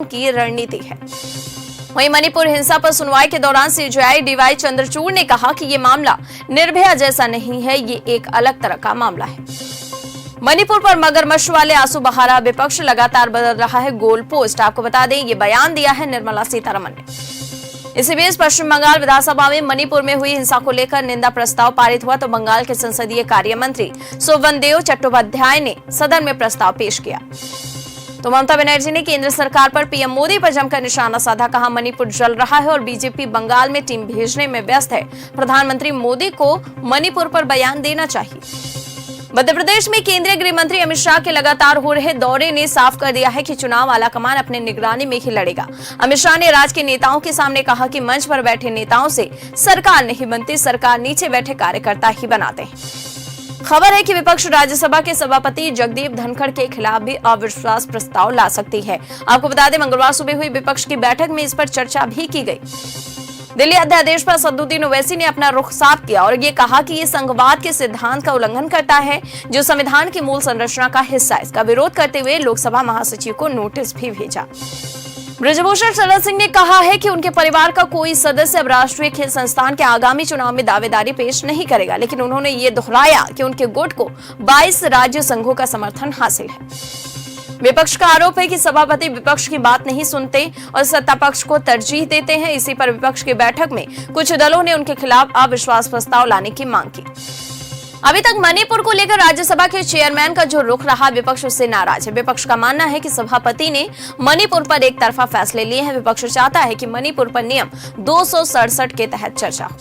की रणनीति है। वहीं मणिपुर हिंसा पर सुनवाई के दौरान सीजेआई डीवाई चंद्रचूड़ ने कहा कि ये मामला निर्भया जैसा नहीं है, ये एक अलग तरह का मामला है। मणिपुर पर मगरमच्छ वाले आंसू बहा रहा विपक्ष, लगातार बदल रहा है गोल पोस्ट। आपको बता दें, ये बयान दिया है निर्मला सीतारमण ने। इसी बीच पश्चिम बंगाल विधानसभा में मणिपुर में हुई हिंसा को लेकर निंदा प्रस्ताव पारित हुआ तो बंगाल के संसदीय कार्य मंत्री सुवेंदु चट्टोपाध्याय ने सदन में प्रस्ताव पेश किया। तो ममता बनर्जी ने केंद्र सरकार पर पीएम मोदी पर जमकर निशाना साधा। कहा, मणिपुर जल रहा है और बीजेपी बंगाल में टीम भेजने में व्यस्त है। प्रधानमंत्री मोदी को मणिपुर पर बयान देना चाहिए। मध्य प्रदेश में केंद्रीय गृह मंत्री अमित शाह के लगातार हो रहे दौरे ने साफ कर दिया है कि चुनाव आलाकमान अपने निगरानी में ही लड़ेगा। अमित शाह ने राज्य के नेताओं के सामने कहा कि मंच पर बैठे नेताओं से सरकार नहीं बनती, सरकार नीचे बैठे कार्यकर्ता ही बनाते हैं। खबर है कि विपक्ष राज्यसभा के सभापति जगदीप धनखड़ के खिलाफ भी अविश्वास प्रस्ताव ला सकती है। आपको बता दें, मंगलवार सुबह हुई विपक्ष की बैठक में इस पर चर्चा भी की गई। दिल्ली अध्यादेश पर असदुद्दीन ओवैसी ने अपना रुख साफ किया और ये कहा कि ये संघवाद के सिद्धांत का उल्लंघन करता है, जो संविधान की मूल संरचना का हिस्सा है। इसका विरोध करते हुए लोकसभा महासचिव को नोटिस भी भेजा। ब्रजभूषण शरण सिंह ने कहा है कि उनके परिवार का कोई सदस्य अब राष्ट्रीय खेल संस्थान के आगामी चुनाव में दावेदारी पेश नहीं करेगा, लेकिन उन्होंने ये दोहराया कि उनके गुट को 22 राज्य संघों का समर्थन हासिल है। विपक्ष का आरोप है कि सभापति विपक्ष की बात नहीं सुनते और सत्ता पक्ष को तरजीह देते हैं। इसी पर विपक्ष की बैठक में कुछ दलों ने उनके खिलाफ अविश्वास प्रस्ताव लाने की मांग की। अभी तक मणिपुर को लेकर राज्यसभा के चेयरमैन का जो रुख रहा, विपक्ष उससे नाराज है। विपक्ष का मानना है कि सभापति ने मणिपुर पर एक तरफा फैसले लिए हैं। विपक्ष चाहता है कि मणिपुर पर नियम 267 के तहत चर्चा हो।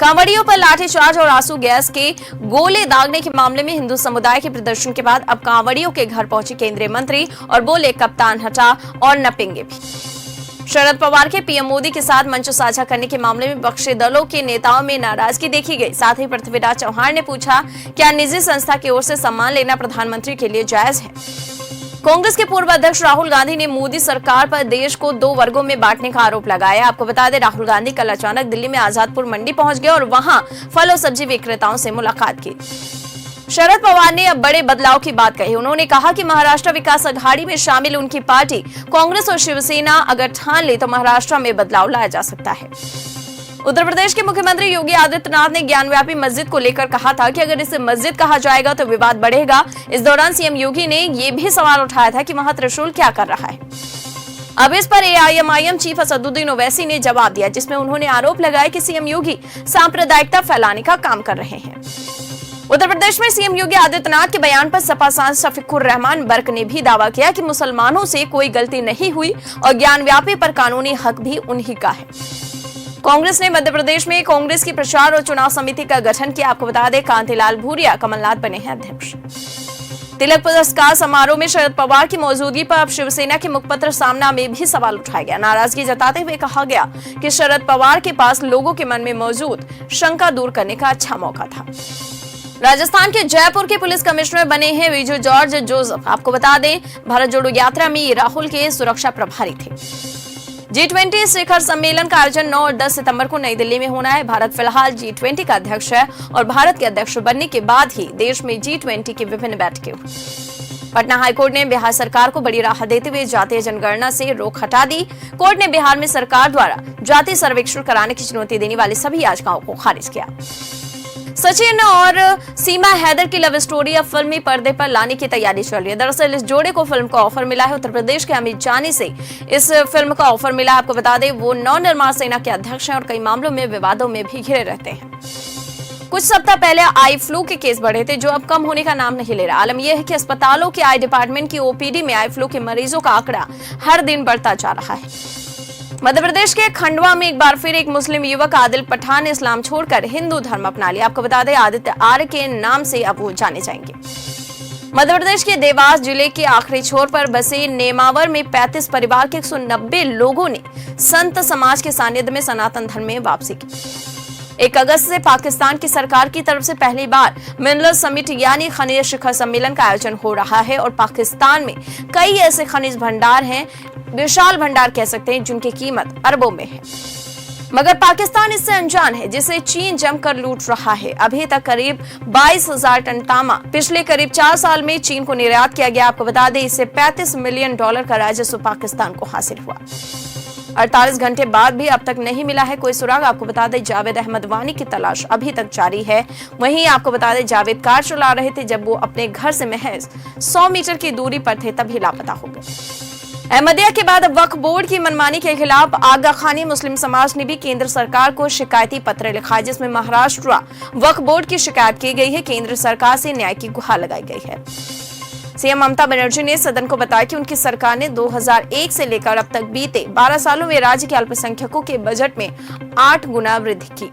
कांवड़ियों पर लाठीचार्ज और आंसू गैस के गोले दागने के मामले में हिंदू समुदाय के प्रदर्शन के बाद अब कांवड़ियों के घर पहुंचे केंद्रीय मंत्री और बोले, कप्तान हटा और नपेंगे भी। शरद पवार के पीएम मोदी के साथ मंच साझा करने के मामले में विपक्षी दलों के नेताओं में नाराजगी देखी गई। साथ ही पृथ्वीराज चौहान ने पूछा, क्या निजी संस्था की ओर से सम्मान लेना प्रधानमंत्री के लिए जायज है? कांग्रेस के पूर्व अध्यक्ष राहुल गांधी ने मोदी सरकार पर देश को 2 वर्गों में बांटने का आरोप लगाया। आपको बता दें, राहुल गांधी कल अचानक दिल्ली में आजादपुर मंडी पहुंच गए और वहां फल और सब्जी विक्रेताओं से मुलाकात की। शरद पवार ने अब बड़े बदलाव की बात कही। उन्होंने कहा कि महाराष्ट्र विकास अघाड़ी में शामिल उनकी पार्टी कांग्रेस और शिवसेना अगर ठान ले तो महाराष्ट्र में बदलाव लाया जा सकता है। उत्तर प्रदेश के मुख्यमंत्री योगी आदित्यनाथ ने ज्ञानव्यापी मस्जिद को लेकर कहा था कि अगर इसे मस्जिद कहा जाएगा तो विवाद बढ़ेगा। इस दौरान सीएम योगी ने यह भी सवाल उठाया था कि वहां त्रिशूल क्या कर रहा है। अब इस पर एआईएमआईएम चीफ असदुद्दीन ओवैसी ने जवाब दिया, जिसमें उन्होंने आरोप लगाया कि सीएम योगी सांप्रदायिकता फैलाने का काम कर रहे हैं। उत्तर प्रदेश में सीएम योगी आदित्यनाथ के बयान पर सपा सांसद शफीकुर रहमान बर्क ने भी दावा किया कि मुसलमानों से कोई गलती नहीं हुई और ज्ञानव्यापी पर कानूनी हक भी उन्हीं का है। कांग्रेस ने मध्य प्रदेश में कांग्रेस की प्रचार और चुनाव समिति का गठन किया। आपको बता दें, कांतिलाल भूरिया कमलनाथ बने हैं अध्यक्ष। तिलक पुरस्कार समारोह में शरद पवार की मौजूदगी पर अब शिवसेना के मुखपत्र सामना में भी सवाल उठाया गया। नाराजगी जताते हुए कहा गया कि शरद पवार के पास लोगों के मन में मौजूद शंका दूर करने का अच्छा मौका था। राजस्थान के जयपुर के पुलिस कमिश्नर बने हैं विजय जॉर्ज जोसेफ। आपको बता दें, भारत जोड़ो यात्रा में ये राहुल के सुरक्षा प्रभारी थे। G20 शिखर सम्मेलन का आयोजन 9 और 10 सितंबर को नई दिल्ली में होना है। भारत फिलहाल G20 का अध्यक्ष है और भारत के अध्यक्ष बनने के बाद ही देश में G20 की विभिन्न बैठकें हुई। पटना हाईकोर्ट ने बिहार सरकार को बड़ी राहत देते हुए जातीय जनगणना से रोक हटा दी। कोर्ट ने बिहार में सरकार द्वारा जातीय सर्वेक्षण कराने की चुनौती देने वाली सभी याचिकाओं को खारिज किया। सचिन और सीमा हैदर की लव स्टोरी अब फिल्मी पर्दे पर लाने की तैयारी चल रही है। दरअसल इस जोड़े को फिल्म का ऑफर मिला है। उत्तर प्रदेश के अमित जानी से इस फिल्म का ऑफर मिला। आपको बता दें, वो नवनिर्माण सेना के अध्यक्ष हैं और कई मामलों में विवादों में भी घिरे रहते हैं। कुछ सप्ताह पहले आई फ्लू के केस बढ़े थे, जो अब कम होने का नाम नहीं ले रहा। आलम यह है कि अस्पतालों के आई डिपार्टमेंट की ओपीडी में आई फ्लू के मरीजों का आंकड़ा हर दिन बढ़ता जा रहा है। मध्य प्रदेश के खंडवा में एक बार फिर एक मुस्लिम युवक आदिल पठान ने इस्लाम छोड़कर हिंदू धर्म अपना लिया। आपको बता दें, आदित्य आर्य के नाम से अब वो जाने जाएंगे। मध्य प्रदेश के देवास जिले के आखिरी छोर पर बसे नेमावर में 35 परिवार के 190 लोगों ने संत समाज के सानिध्य में सनातन धर्म में वापसी की। 1 अगस्त से पाकिस्तान की सरकार की तरफ से पहली बार मिनरल समिट यानी खनिज शिखर सम्मेलन का आयोजन हो रहा है और पाकिस्तान में कई ऐसे खनिज भंडार हैं, विशाल भंडार कह सकते हैं, जिनकी कीमत अरबों में है। मगर पाकिस्तान इससे अनजान है, जिसे चीन जमकर लूट रहा है। अभी तक करीब 22,000 टन तांबा पिछले करीब 4 साल में चीन को निर्यात किया गया। आपको बता दें, इससे $35 मिलियन का राजस्व पाकिस्तान को हासिल हुआ। 48 घंटे बाद भी अब तक नहीं मिला है कोई सुराग। आपको बता दें, जावेद अहमद वानी की तलाश अभी तक जारी है। वहीं आपको बता दें, जावेद कार चला रहे थे जब वो अपने घर से महज 100 मीटर की दूरी पर थे, तभी लापता हो गए। अहमदिया के बाद अब वक्फ बोर्ड की मनमानी के खिलाफ आगा खानी मुस्लिम समाज ने भी केंद्र सरकार को शिकायती पत्र लिखा है, जिसमें महाराष्ट्र वक्फ बोर्ड की शिकायत की गई है। केंद्र सरकार से न्याय की गुहार लगाई गई है। सीएम ममता बनर्जी ने सदन को बताया कि उनकी सरकार ने 2001 से लेकर अब तक बीते 12 सालों में राज्य के अल्पसंख्यकों के बजट में 8 गुना वृद्धि की।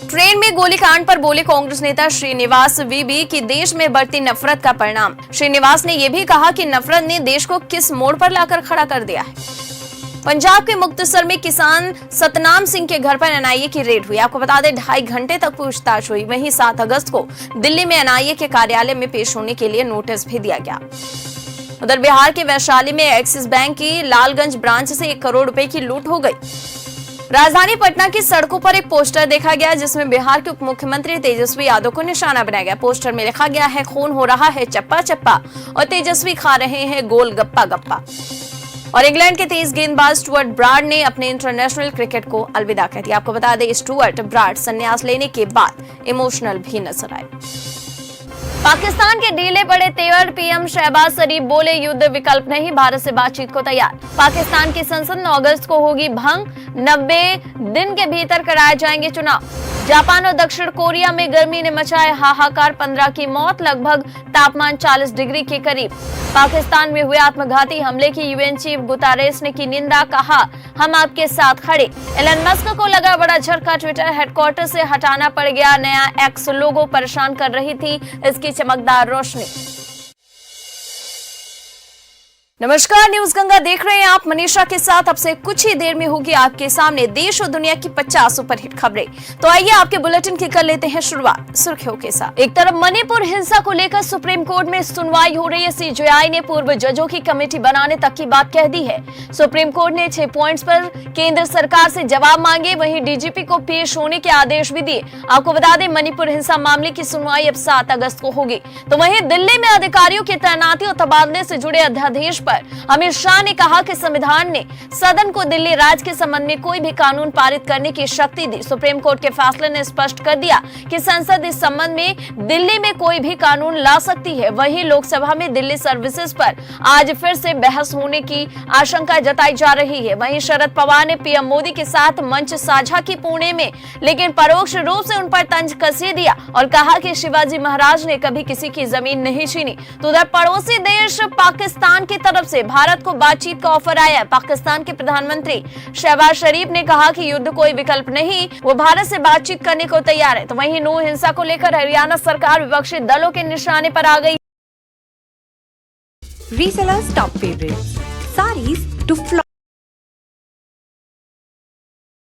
ट्रेन में गोलीकांड पर बोले कांग्रेस नेता श्रीनिवास वीबी कि देश में बढ़ती नफरत का परिणाम। श्रीनिवास ने यह भी कहा कि नफरत ने देश को किस मोड़ पर लाकर खड़ा कर दिया है। पंजाब के मुक्तसर में किसान सतनाम सिंह के घर पर एनआईए की रेड हुई। आपको बता दें, 2.5 घंटे तक पूछताछ हुई। वहीं 7 अगस्त को दिल्ली में एनआईए के कार्यालय में पेश होने के लिए नोटिस भी दिया गया। उधर बिहार के वैशाली में एक्सिस बैंक की लालगंज ब्रांच से 1 करोड़ रुपए की लूट हो गई। राजधानी पटना की सड़कों पर एक पोस्टर देखा गया, जिसमें बिहार के उप मुख्यमंत्री तेजस्वी यादव को निशाना बनाया गया। पोस्टर में लिखा गया है, खून हो रहा है चप्पा चप्पा और तेजस्वी खा रहे हैं गोल गप्पा गप्पा। और इंग्लैंड के तेज गेंदबाज स्टुअर्ट ब्राड ने अपने इंटरनेशनल क्रिकेट को अलविदा कह दिया। आपको बता दें, स्टुअर्ट ब्राड संन्यास लेने के बाद इमोशनल भी नजर आए। पाकिस्तान के ढीले पड़े तेवर पीएम शहबाज शरीफ बोले, युद्ध विकल्प नहीं, भारत से बातचीत को तैयार। पाकिस्तान की संसद 9 अगस्त को होगी भंग, 90 दिन के भीतर कराए जाएंगे चुनाव। जापान और दक्षिण कोरिया में गर्मी ने मचाए हाहाकार, 15 की मौत, लगभग तापमान 40 डिग्री के करीब। पाकिस्तान में हुए आत्मघाती हमले की यूएन चीफ गुतारेस ने की निंदा, कहा हम आपके साथ खड़े। एलन मस्क को लगा बड़ा झटका, ट्विटर हेडक्वार्टर से हटाना पड़ गया। नया एक्स लोगो परेशान कर रही थी इसकी चमकदार रोशनी। नमस्कार, न्यूज गंगा देख रहे हैं आप मनीषा के साथ। अब से कुछ ही देर में होगी आपके सामने देश और दुनिया की 50 सुपरहिट खबरें। तो आइए आपके बुलेटिन की कर लेते हैं शुरुआत सुर्खियों के साथ। एक तरफ मणिपुर हिंसा को लेकर सुप्रीम कोर्ट में सुनवाई हो रही है। सीजेआई ने पूर्व जजों की कमेटी बनाने तक की बात कह दी है। सुप्रीम कोर्ट ने 6 पॉइंट्स पर केंद्र सरकार से जवाब मांगे, वहीं डीजीपी को पेश होने के आदेश भी दिए। आपको बता दें, मणिपुर हिंसा मामले की सुनवाई अब 7 अगस्त को होगी। तो वहीं दिल्ली में अधिकारियों की तैनाती और तबादले से जुड़े अध्यादेश पर अमित शाह ने कहा कि संविधान ने सदन को दिल्ली राज्य के संबंध में कोई भी कानून पारित करने की शक्ति दी। सुप्रीम कोर्ट के फैसले ने स्पष्ट कर दिया कि संसद इस संबंध में दिल्ली में कोई भी कानून ला सकती है। वहीं लोकसभा में दिल्ली सर्विसेज पर आज फिर से बहस होने की आशंका जताई जा रही है। वहीं शरद पवार ने पीएम मोदी के साथ मंच साझा की पुणे में, लेकिन परोक्ष रूप से उन पर तंज कस दिया और कहा कि शिवाजी महाराज ने कभी किसी की जमीन नहीं छीनी। तो उधर पड़ोसी देश पाकिस्तान की तरफ से भारत को बातचीत का ऑफर आया है। पाकिस्तान के प्रधानमंत्री शहबाज शरीफ ने कहा कि युद्ध कोई विकल्प नहीं, वो भारत से बातचीत करने को तैयार है। तो वहीं नू हिंसा को लेकर हरियाणा सरकार विपक्षी दलों के निशाने पर आ गई। Resellers top favorites. Sarees to flop.